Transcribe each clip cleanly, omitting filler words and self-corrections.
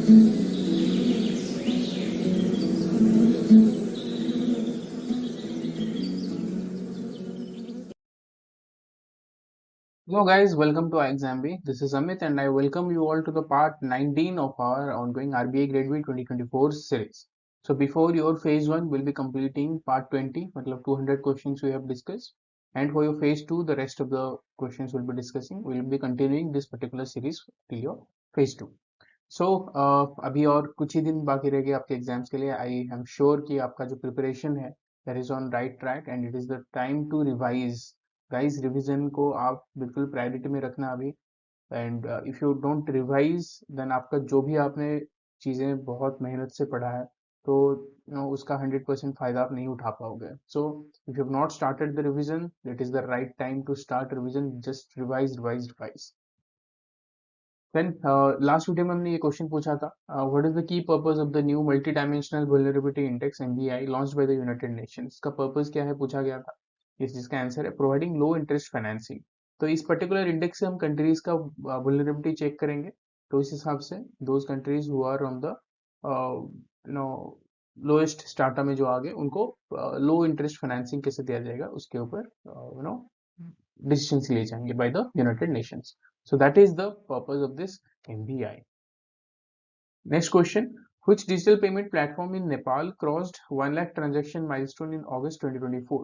Hello guys, welcome to iExamB. This is Amit and I welcome you all to the part 19 of our ongoing RBI Grade B 2024 series. So before your phase 1 will be completing part 20, मतलब 200 questions we have discussed, and for your phase 2 the rest of the questions we'll be discussing. We'll be continuing this particular series till your phase 2. So अभी और कुछ ही दिन बाकी रह गए आपके exams के लिए. आई एम श्योर कि आपका जो प्रिपरेशन है that is on right track and it is the time to revise. Guys revision को आप बिल्कुल प्रायोरिटी में रखना अभी. And if you don't revise then आपका जो भी आपने चीज़ें बहुत मेहनत से पढ़ा है तो उसका 100% फायदा आप नहीं उठा पाओगे. So if you have not started the revision it is the right time to start revision. Just revise revise revise. Then last video में हमने ये क्वेश्चन पूछा था, what is the key purpose of the new multi dimensional vulnerability index MBI launched by the United Nations. इसका purpose क्या है पूछा गया था. इस जिसका आंसर है प्रोवाइडिंग लो इंटरेस्ट फाइनेंसिंग. तो इस पर्टिकुलर इंडेक्स से हम कंट्रीज का वल्नरेबिलिटी चेक करेंगे. तो इस हिसाब से those countries who are on the no lowest strata में जो आगे उनको लो इंटरेस्ट फाइनेंसिंग कैसे दिया जाएगा उसके ऊपर decisions लिए जाएंगे by the United Nations. So that is the purpose of this MBI. Next question. Which digital payment platform in Nepal crossed 1 lakh transaction milestone in August 2024?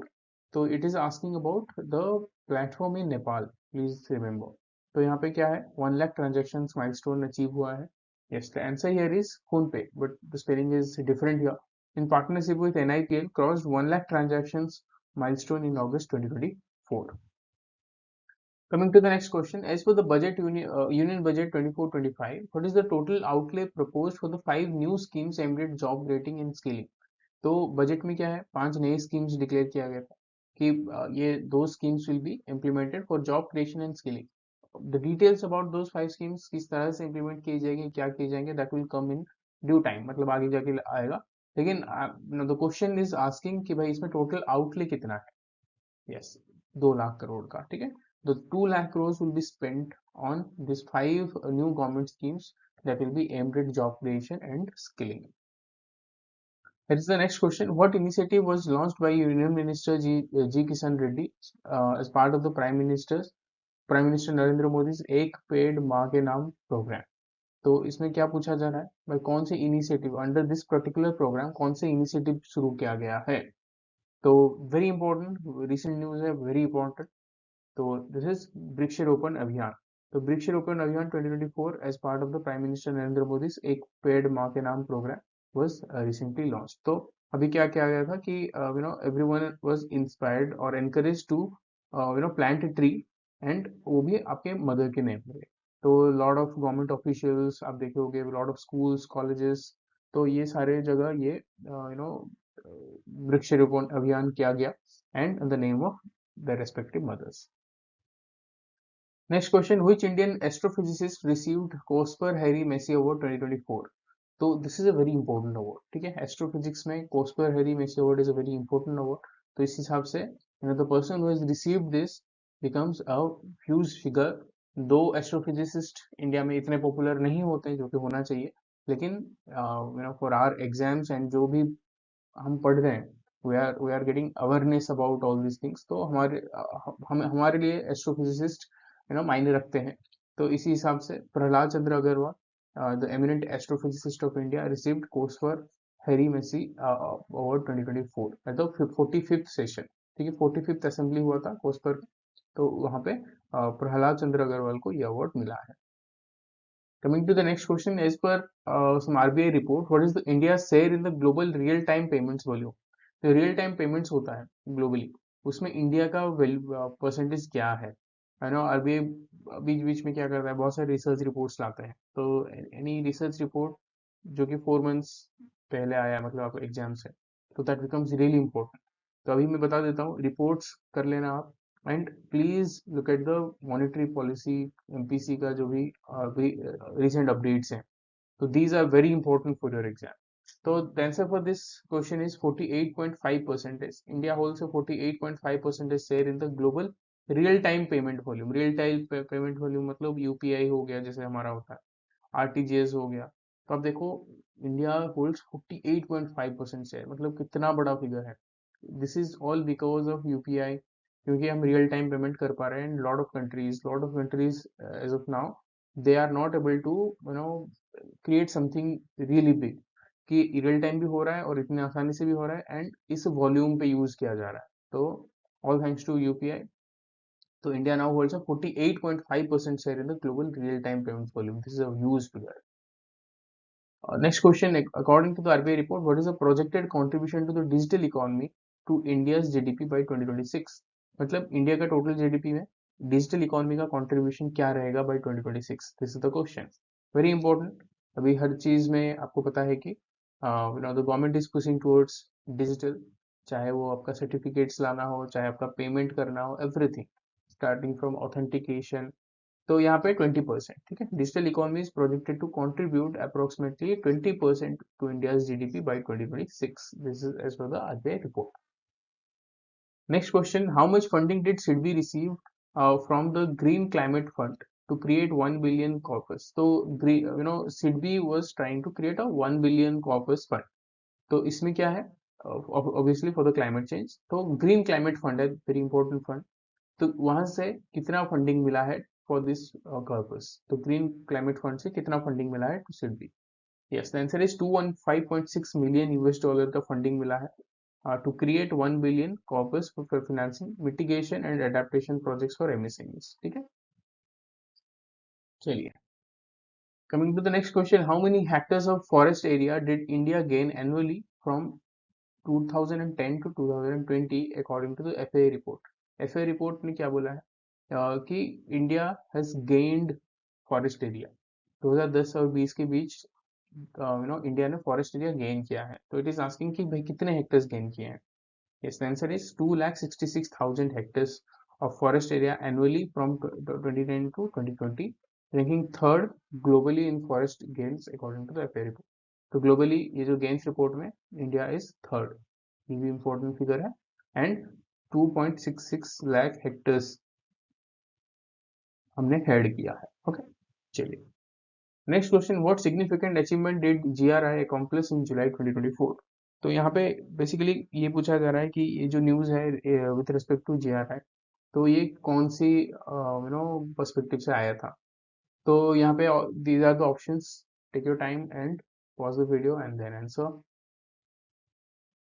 तो it is asking about the platform in Nepal. Please remember. तो यहाँ पे क्या है 1 lakh transactions milestone achieve हुआ है. Yes, the answer here is PhonePe, but the spelling is different here. In partnership with NIPL, crossed 1 lakh transactions milestone in August 2024. Coming to the next question, as per the budget Union Budget 24-25, what is the total outlay proposed for the 5 new schemes aimed at job creating and skilling? तो budget में क्या है 5 नए schemes declare किया गया था कि ये 2 schemes will be implemented for job creation and skilling. The details about those 5 schemes किस तरह से implement किए जाएंगे क्या किए जाएंगे that will come in due time, मतलब आगे जाके आएगा. लेकिन the question is asking कि भाई इसमें total outlay कितना है. Yes, 2 लाख करोड़ का. ठीक है. The 2 lakh crores will be spent on these 5 new government schemes that will be aimed at job creation and skilling. That is the next question. What initiative was launched by Union Minister G. Kishan Reddy as part of the Prime Minister Narendra Modi's एक पेड़ माँ के नाम programme. तो इसमें क्या पूछा जा रहा है भाई कौन से initiative under this particular programme कौन से इनिशिएटिव शुरू किया गया है. तो वेरी इंपॉर्टेंट रिसेंट न्यूज है, वेरी इंपॉर्टेंट. तो दिस इज वृक्षारोपण अभियान. तो वृक्षारोपण अभियान 2024 as part of the prime minister Narendra Modi एक पेड़ माँ के नाम प्रोग्राम वाज रिसेंटली लॉन्च. तो अभी क्या किया गया था कि एवरीवन वाज इंस्पायर्ड और encourage to plant a tree and वो भी आपके मदर के नेम पे. तो लॉट ऑफ गवर्नमेंट ऑफिशियल्स आप देखे होंगे, लॉट ऑफ स्कूल्स कॉलेजेस, तो ये सारे जगह ये वृक्षारोपण अभियान किया गया and the name of the respective mothers. Next question, which Indian astrophysicist received Cosper Harry Massey Award 2024? तो this is a very important award. ठीक है, एस्ट्रोफिजिक्स में Cosper Harry Massey Award is a very important award. तो इस हिसाब से the person who has received this becomes a huge figure. दो astrophysicist India में इतने पॉपुलर नहीं होते जो कि होना चाहिए, लेकिन फॉर आवर एग्जाम्स एंड जो भी हम पढ़ रहे हैं we are getting awareness about all this things. तो हमारे लिए एस्ट्रोफिजिसिस्ट मायने रखते हैं. तो इसी हिसाब से Prahlad Chandra Agrawal the eminent astrophysicist of India received COSPAR Harrie Massey award 2024 at the 45th session. ठीक है, 45th असेंबली हुआ था कोर्सफॉर, तो वहां पे प्रहलाद चंद्र अग्रवाल को यह अवार्ड मिला है. Coming to the next question, as per some RBI report, what is the India's share in the global real-time payments volume? तो real-time payments होता है globally, उसमें इंडिया का परसेंटेज क्या है. आई नो आरबीआई बीच बीच में क्या करता है, बहुत सारे रिसर्च रिपोर्ट्स लाते हैं. तो एनी रिसर्च रिपोर्ट जो कि 4 months पहले आया है, मतलब आपको एग्जाम से, तो दैट बिकम्स रियली इंपॉर्टेंट. तो अभी मैं बता देता हूँ, रिपोर्ट्स कर लेना आप. And please look at the monetary policy MPC का जो भी recent updates हैं. तो these are very important for your exam. तो the answer for this question is 48.5%. India holds a 48.5% share in the global real time payment volume. real time payment volume मतलब UPI हो गया जैसे हमारा होता है, आरटीजीएस हो गया, तो आप देखो इंडिया होल्ड्स 48.5% शेयर, मतलब कितना बड़ा फिगर है। This is all because of UPI, क्योंकि हम रियल टाइम पेमेंट कर पा रहे हैं। Lot of countries as of now they are not able to create something really big, कि रियल टाइम भी हो रहा है और इतनी आसानी से भी हो रहा है एंड इस वॉल्यूम पे यूज किया जा रहा है। तो ऑल थैंक्स टू यूपीआई। तो India now holds a 48.5% share in the global real-time payments volume. This is a huge figure. Next question, according to the RBI report, what is the projected contribution to the digital economy to India's GDP by 2026? मतलब India का total GDP में digital economy का contribution क्या रहेगा by 2026? This is the question, very important. अभी हर चीज में आपको पता है कि the government is pushing towards digital, चाहे वो आपका सर्टिफिकेट्स लाना हो, चाहे आपका पेमेंट करना हो, एवरीथिंग स्टार्टिंग फ्रॉम ऑथेंटिकेशन। तो यहाँ पे 20%, ठीक है। Digital economy is projected to contribute approximately 20% to India's GDP by 2026। This is as per the RBI report. Next question, how much funding did SIDBI receive from the green climate fund to create 1 billion corpus? तो SIDBI was trying to create a 1 billion corpus fund. तो इसमें क्या है, obviously for the climate change. तो green climate fund है, very important fund. तो वहां से कितना फंडिंग मिला है फॉर दिस पर्पस? तो ग्रीन क्लाइमेट फंड से कितना फंडिंग मिला है to SIDBI? Yes, the answer is 215.6 million US dollar का फंडिंग मिला है to create 1 billion corpus for financing mitigation and adaptation projects for MSMEs, ठीक है। चलिए, coming to the next question, how many hectares of forest area did India gain annually from 2010 to 2020 according to the FAA report? FAA report ने क्या बोला है कि India has gained forest area 2010 और 20 के बीच। इंडिया ने फॉरेस्ट एरिया गेन किया है। तो इट इज आस्किंग कि भाई कितने हेक्टर्स गेन किए हैं। Yes, the answer is 2,66,000 hectares of forest area annually from 2010 to 2020, ranking third globally in forest gains according to the FAO report. तो ग्लोबली ये जो गेन्स रिपोर्ट में इंडिया इज थर्ड, ये भी इंपॉर्टेंट फिगर है। And 2.66 lakh hectares हमने हेड किया है। ओके, चलिए next question, what significant achievement did GRI accomplish in July 2024? तो यहाँ पे बेसिकली ये पूछा जा रहा है कि ये जो न्यूज है विद रिस्पेक्ट टू जीआरआई, तो ये कौन सी पर्सपेक्टिव से आया था? तो यहाँ पे these are the options, take your time and pause the video and then answer.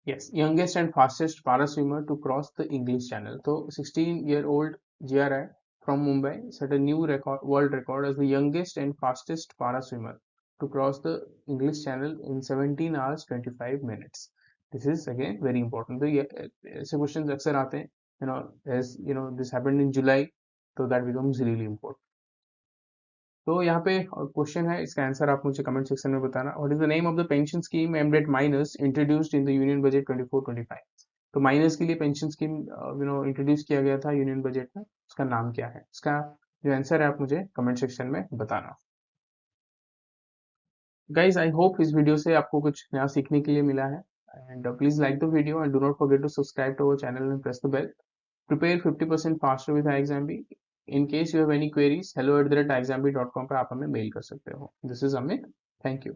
Yes, youngest and fastest para swimmer to cross the English Channel. So 16-year-old GRI from Mumbai set a new world record as the youngest and fastest para swimmer to cross the English Channel in 17 hours 25 minutes. This is again very important. तो ये ऐसे questions अक्सर आते हैं, as this happened in July, so that becomes really important. तो यहाँ पे question है, इसका आंसर आप मुझे कमेंट सेक्शन में बताना। What is the name of the pension scheme aimed at minus introduced in the union budget 24-25? तो माइनस के लिए पेंशन स्कीम इंट्रोड्यूस किया गया था यूनियन बजट में, उसका नाम क्या है? इसका जो आंसर है आप मुझे कमेंट सेक्शन में बताना। गाइज, आई होप इस वीडियो से आपको कुछ नया सीखने के लिए मिला है। And please like the video and do not forget to subscribe to our channel and press the bell. Prepare 50% faster with iXambi. In case you have any queries, hello@iXambi.com पे आप हमें मेल कर सकते हो। This is Amit. Thank you.